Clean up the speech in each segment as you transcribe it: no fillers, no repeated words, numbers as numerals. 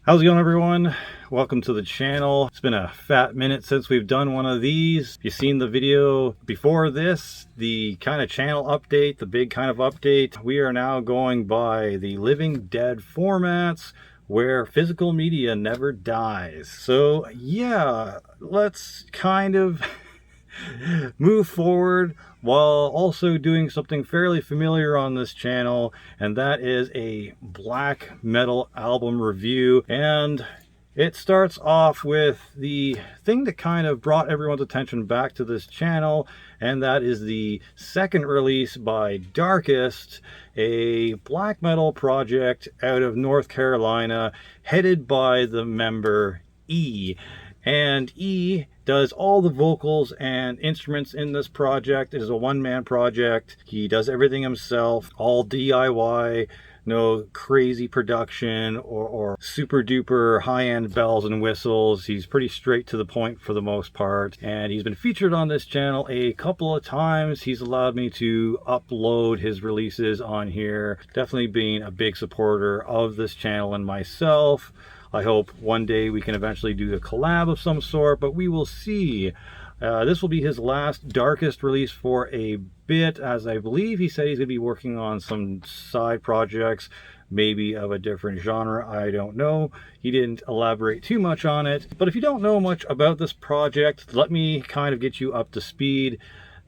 How's it going, everyone? Welcome to the channel. It's been a fat minute since we've done one of these. If you've seen the video before this, the kind of channel update, the big kind of update, we are now going by the Living Dead formats where physical media never dies. So yeah, let's kind of move forward while also doing something fairly familiar on this channel, and that is a black metal album review. And it starts off with the thing that kind of brought everyone's attention back to this channel, and that is the second release by Darkest, a black metal project out of North Carolina headed by the member E. And E does all the vocals and instruments in this project. It is a one-man project. He does everything himself, all DIY, no crazy production or super duper high-end bells and whistles. He's pretty straight to the point for the most part, and he's been featured on this channel a couple of times. He's allowed me to upload his releases on here, definitely being a big supporter of this channel and myself. I hope one day we can eventually do a collab of some sort, but we will see. This will be his last Darkest release for a bit, as I believe he said he's going to be working on some side projects, maybe of a different genre. I don't know. He didn't elaborate too much on it. But if you don't know much about this project, let me kind of get you up to speed.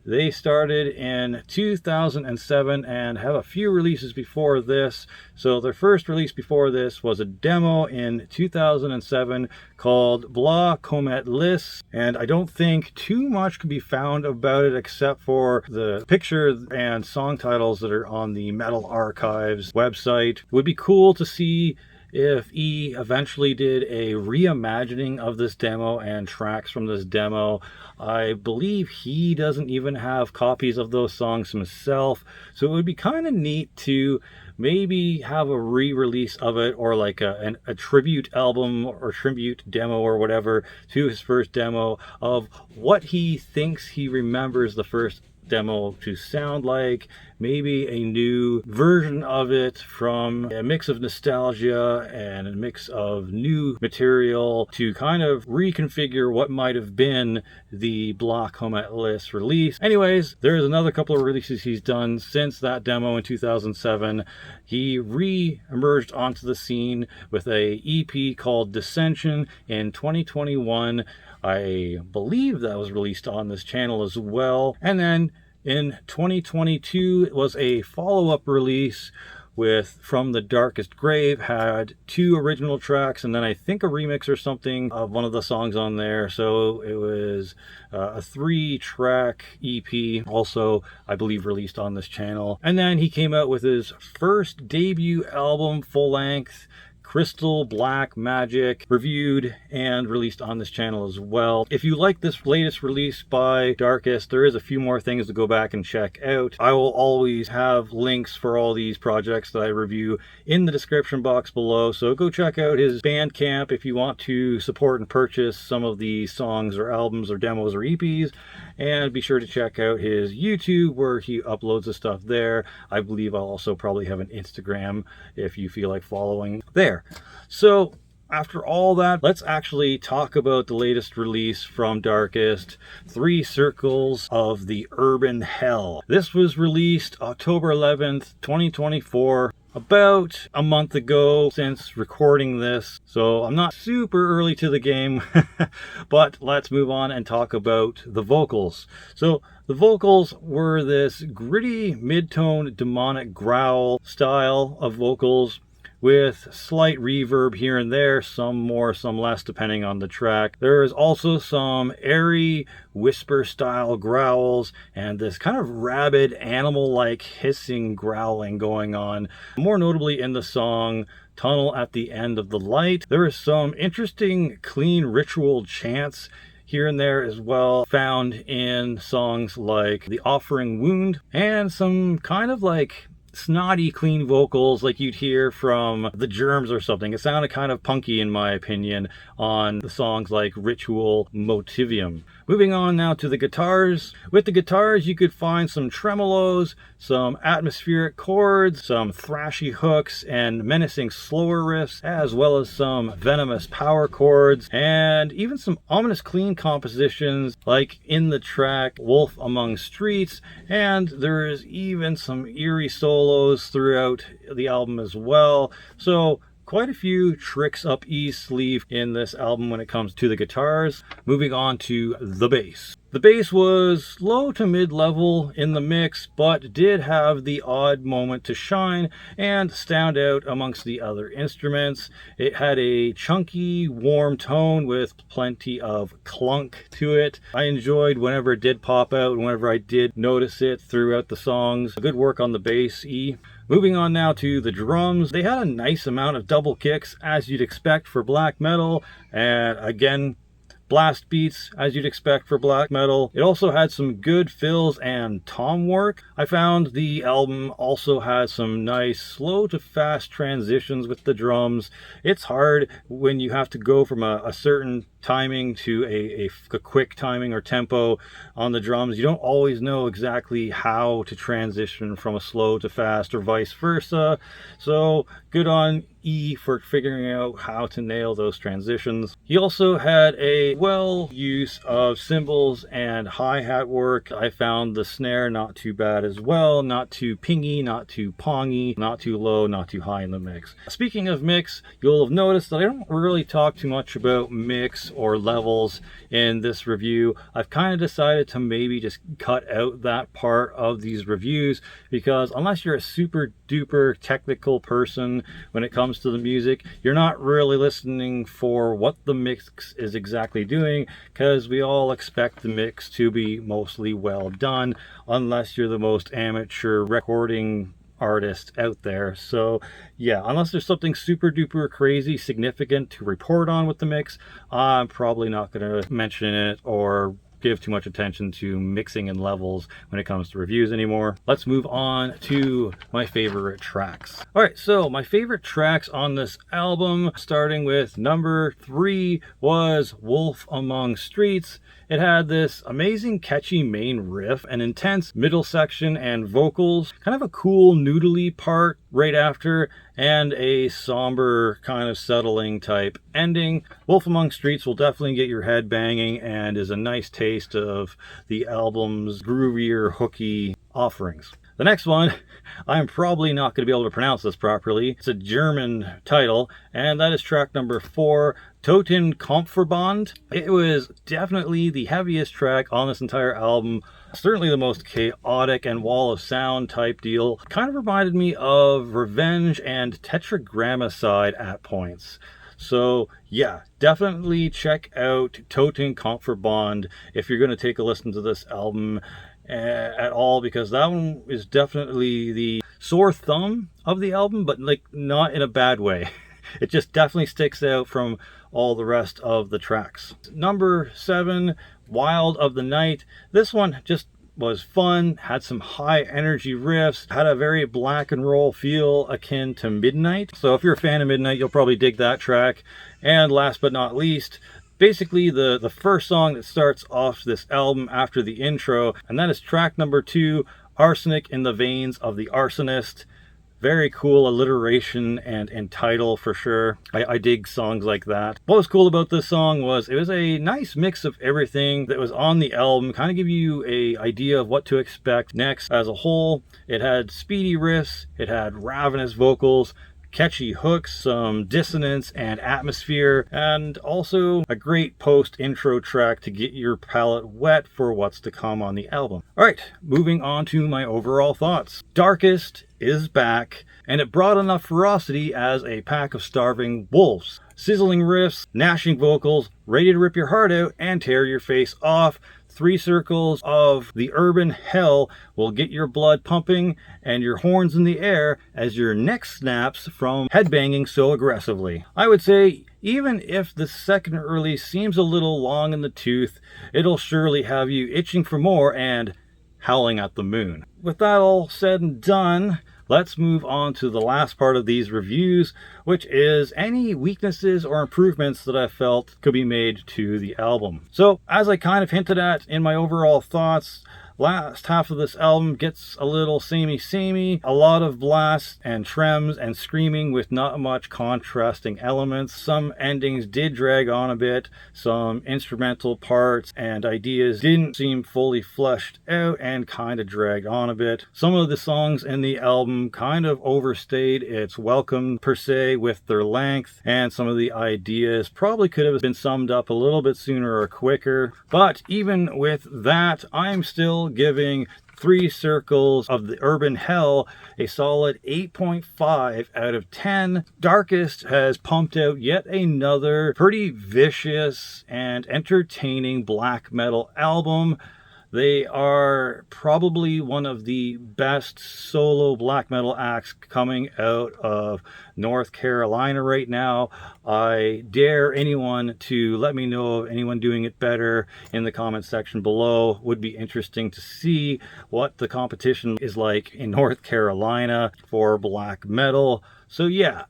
They started in 2007 and have a few releases before this. So their first release before this was a demo in 2007 called Bla Comet Lis, and I don't think too much can be found about it except for the picture and song titles that are on the Metal Archives website. It would be cool to see if E eventually did a reimagining of this demo and tracks from this demo. I believe he doesn't even have copies of those songs himself, so it would be kind of neat to maybe have a re-release of it, or like a tribute album or tribute demo or whatever to his first demo of what he thinks he remembers the first demo to sound like, maybe a new version of it from a mix of nostalgia and a mix of new material to kind of reconfigure what might have been the Bla Comet Lis release. Anyways, there's another couple of releases he's done since that demo in 2007. He re-emerged onto the scene with a EP called Dissension in 2021. I believe that was released on this channel as well. And then in 2022, it was a follow-up release with From the Darkest Grave, had 2 original tracks and then I think a remix or something of one of the songs on there. So it was a 3-track EP, also I believe released on this channel. And then he came out with his first debut album, full-length, Crystal Black Magic, reviewed and released on this channel as well. If you like this latest release by Darkest, there is a few more things to go back and check out. I will always have links for all these projects that I review in the description box below, so go check out his Bandcamp if you want to support and purchase some of the songs or albums or demos or EPs, and be sure to check out his YouTube where he uploads the stuff there. I believe I'll also probably have an Instagram if you feel like following there. So after all that, let's actually talk about the latest release from Darkest, 3 Circles of the Urban Hell. This was released October 11th, 2024, about a month ago since recording this. So I'm not super early to the game, but let's move on and talk about the vocals. So the vocals were this gritty mid-tone demonic growl style of vocals, with slight reverb here and there, some more, some less, depending on the track. There is also some airy whisper-style growls and this kind of rabid, animal-like hissing growling going on, more notably in the song Tunnel at the End of the Light. There is some interesting, clean ritual chants here and there as well, found in songs like The Offering Wound, and some kind of like snotty, clean vocals like you'd hear from the Germs or something. It sounded kind of punky, in my opinion, on the songs like Ritual, Motivium. Moving on now to the guitars. With the guitars, you could find some tremolos, some atmospheric chords, some thrashy hooks, and menacing slower riffs, as well as some venomous power chords, and even some ominous clean compositions like in the track Wolf Among Streets, and there is even some eerie solos throughout the album as well. So quite a few tricks up E's sleeve in this album when it comes to the guitars. Moving on to the bass. The bass was low to mid-level in the mix, but did have the odd moment to shine and stand out amongst the other instruments. It had a chunky, warm tone with plenty of clunk to it. I enjoyed whenever it did pop out and whenever I did notice it throughout the songs. Good work on the bass, E. Moving on now to the drums. They had a nice amount of double kicks, as you'd expect for black metal, and again, blast beats, as you'd expect for black metal. It also had some good fills and tom work. I found the album also had some nice slow to fast transitions with the drums. It's hard when you have to go from a certain timing to a quick timing or tempo on the drums. You don't always know exactly how to transition from a slow to fast or vice versa. So good on E for figuring out how to nail those transitions. He also had a well use of cymbals and hi-hat work. I found the snare not too bad as well, not too pingy, not too pongy, not too low, not too high in the mix. Speaking of mix, you'll have noticed that I don't really talk too much about mix or levels in this review. I've kind of decided to maybe just cut out that part of these reviews, because unless you're a super duper technical person when it comes to the music, you're not really listening for what the mix is exactly doing, because we all expect the mix to be mostly well done, unless you're the most amateur recording artist out there. So yeah, unless there's something super duper crazy significant to report on with the mix, I'm probably not going to mention it or give too much attention to mixing and levels when it comes to reviews anymore. Let's move on to my favorite tracks. All right, so my favorite tracks on this album, starting with number 3, was Wolf Among Streets. It had this amazing catchy main riff, an intense middle section and vocals, kind of a cool noodly part right after, and a somber kind of settling type ending. Wolf Among Streets will definitely get your head banging and is a nice taste of the album's groovier, hooky offerings. The next one, I'm probably not going to be able to pronounce this properly. It's a German title, and that is track number 4, Totenkampfverband. It was definitely the heaviest track on this entire album. Certainly the most chaotic and wall of sound type deal. Kind of reminded me of Revenge and Tetragrammaticide at points. So yeah, definitely check out Totenkampfverband if you're going to take a listen to this album at all, because that one is definitely the sore thumb of the album, but like not in a bad way. It just definitely sticks out from all the rest of the tracks. Number 7, Wild of the Night. This one just was fun, had some high energy riffs, had a very black and roll feel akin to Midnight. So if you're a fan of Midnight, you'll probably dig that track. And last but not least, basically the first song that starts off this album after the intro, and that is track number 2, Arsenic in the Veins of the Arsonist. Very cool alliteration and title for sure. I dig songs like that. What was cool about this song was it was a nice mix of everything that was on the album, kind of give you an idea of what to expect next as a whole. It had speedy riffs, it had ravenous vocals, catchy hooks, some dissonance and atmosphere, and also a great post-intro track to get your palate wet for what's to come on the album. Alright, moving on to my overall thoughts. Darkest is back, and it brought enough ferocity as a pack of starving wolves. Sizzling riffs, gnashing vocals, ready to rip your heart out and tear your face off. 3 circles of the urban hell will get your blood pumping and your horns in the air as your neck snaps from headbanging so aggressively. I would say even if the second release seems a little long in the tooth, it'll surely have you itching for more and howling at the moon. With that all said and done, let's move on to the last part of these reviews, which is any weaknesses or improvements that I felt could be made to the album. So as I kind of hinted at in my overall thoughts, last half of this album gets a little samey, a lot of blasts and trems and screaming with not much contrasting elements. Some endings did drag on a bit, some instrumental parts and ideas didn't seem fully fleshed out and kind of dragged on a bit. Some of the songs in the album kind of overstayed its welcome per se with their length, and some of the ideas probably could have been summed up a little bit sooner or quicker. But even with that, I'm still giving Three Circles of the Urban Hell a solid 8.5 out of 10. Darkest has pumped out yet another pretty vicious and entertaining black metal album. They are probably one of the best solo black metal acts coming out of North Carolina right now. I dare anyone to let me know of anyone doing it better in the comment section below. Would be interesting to see what the competition is like in North Carolina for black metal. So yeah,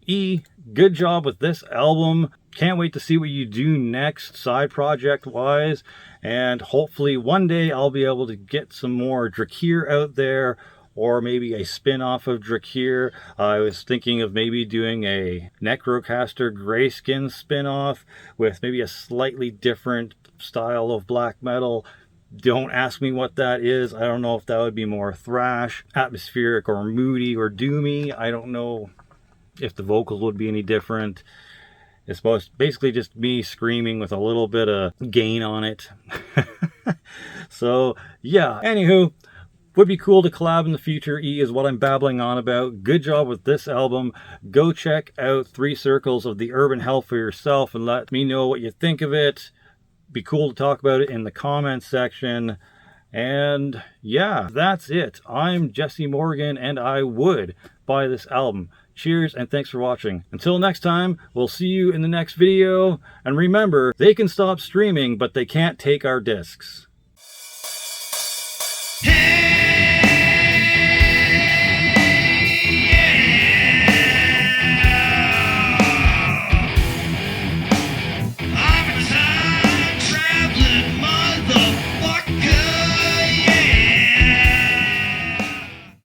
good job with this album. Can't wait to see what you do next side project wise, and hopefully one day I'll be able to get some more Drakir out there, or maybe a spin-off of Drakir. I was thinking of maybe doing a Necrocaster Grayskin spin-off with maybe a slightly different style of black metal. Don't ask me what that is. I don't know if that would be more thrash, atmospheric, or moody, or doomy. I don't know if the vocals would be any different. It's basically just me screaming with a little bit of gain on it. So yeah, anywho, would be cool to collab in the future. Is what I'm babbling on about. Good job with this album. Go check out Three Circles of the Urban Hell for yourself and let me know what you think of it. Be cool to talk about it in the comments section. And yeah, that's it. I'm Jesse Morgan, and I would buy this album. Cheers, and thanks for watching. Until next time, we'll see you in the next video. And remember, they can stop streaming, but they can't take our discs.